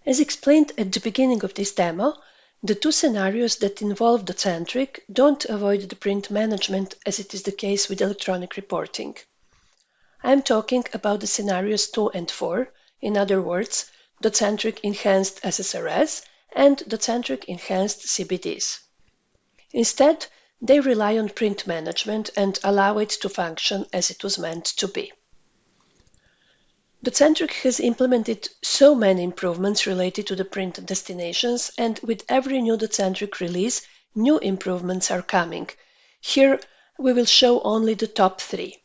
As explained at the beginning of this demo, the two scenarios that involve Docentric don't avoid the print management as it is the case with electronic reporting. I'm talking about the scenarios 2 and 4, in other words, Docentric Enhanced SSRS and Docentric Enhanced CBDs. Instead, they rely on print management and allow it to function as it was meant to be. Docentric has implemented so many improvements related to the print destinations, and with every new Docentric release, new improvements are coming. Here, we will show only the top 3.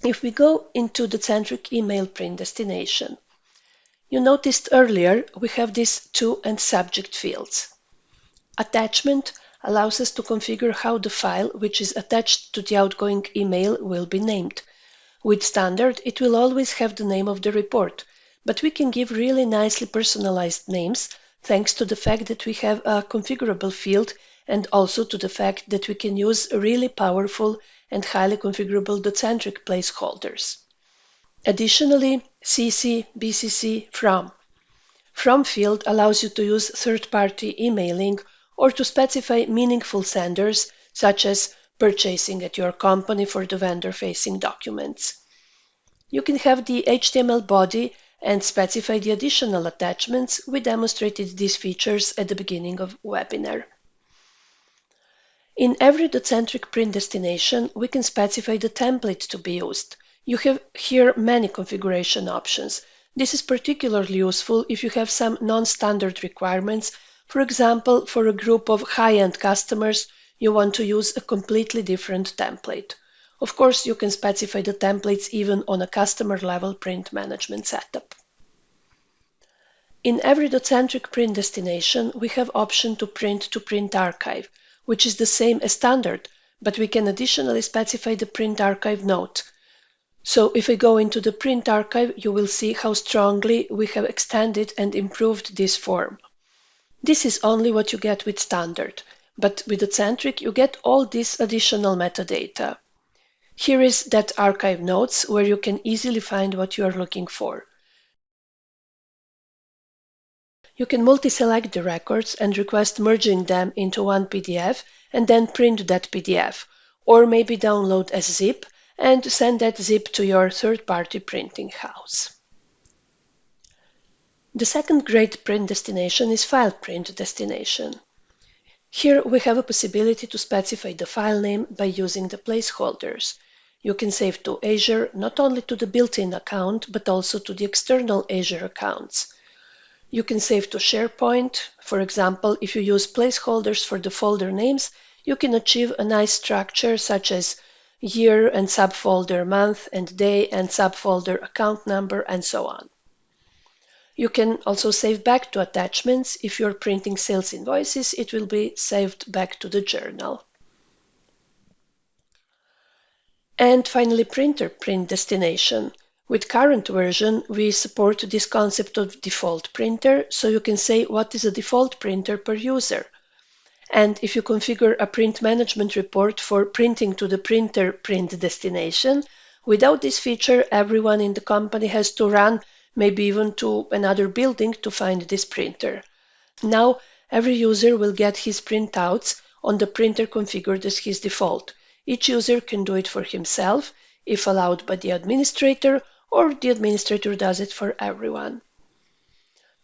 If we go into Docentric email print destination, you noticed earlier we have these to and subject fields. Attachment allows us to configure how the file which is attached to the outgoing email will be named. With standard, it will always have the name of the report, but we can give really nicely personalized names thanks to the fact that we have a configurable field and also to the fact that we can use really powerful and highly configurable Docentric placeholders. Additionally, CC, BCC, From field allows you to use third-party emailing or to specify meaningful senders, such as purchasing at your company for the vendor-facing documents. You can have the HTML body and specify the additional attachments. We demonstrated these features at the beginning of the webinar. In every Docentric print destination, we can specify the template to be used. You have here many configuration options. This is particularly useful if you have some non-standard requirements. For example, for a group of high-end customers, you want to use a completely different template. Of course, you can specify the templates even on a customer-level print management setup. In every Docentric print destination, we have option to print archive, which is the same as standard, but we can additionally specify the print archive note. So if we go into the print archive, you will see how strongly we have extended and improved this form. This is only what you get with standard, but with Docentric you get all this additional metadata. Here is that archive notes where you can easily find what you are looking for. You can multi-select the records and request merging them into one PDF and then print that PDF, or maybe download as zip and send that zip to your third-party printing house. The second great print destination is file print destination. Here we have a possibility to specify the file name by using the placeholders. You can save to Azure, not only to the built-in account, but also to the external Azure accounts. You can save to SharePoint. For example, if you use placeholders for the folder names, you can achieve a nice structure such as year and subfolder month and day and subfolder account number and so on. You can also save back to attachments. If you're printing sales invoices, it will be saved back to the journal. And finally, printer print destination. With current version, we support this concept of default printer, so you can say what is a default printer per user. And if you configure a print management report for printing to the printer print destination, without this feature, everyone in the company has to run maybe even to another building to find this printer. Now, every user will get his printouts on the printer configured as his default. Each user can do it for himself, if allowed by the administrator, or the administrator does it for everyone.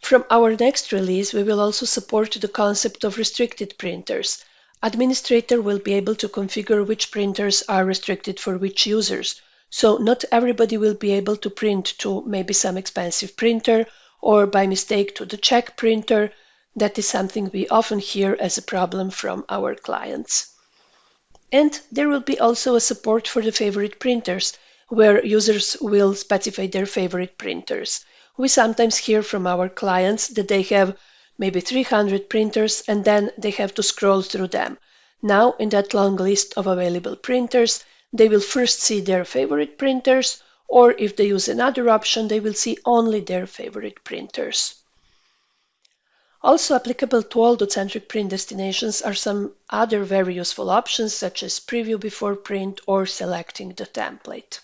From our next release, we will also support the concept of restricted printers. Administrator will be able to configure which printers are restricted for which users. So not everybody will be able to print to maybe some expensive printer or by mistake to the Czech printer. That is something we often hear as a problem from our clients. And there will be also a support for the favorite printers, where users will specify their favorite printers. We sometimes hear from our clients that they have maybe 300 printers and then they have to scroll through them. Now, in that long list of available printers, they will first see their favorite printers, or if they use another option, they will see only their favorite printers. Also applicable to all Docentric print destinations are some other very useful options, such as preview before print or selecting the template.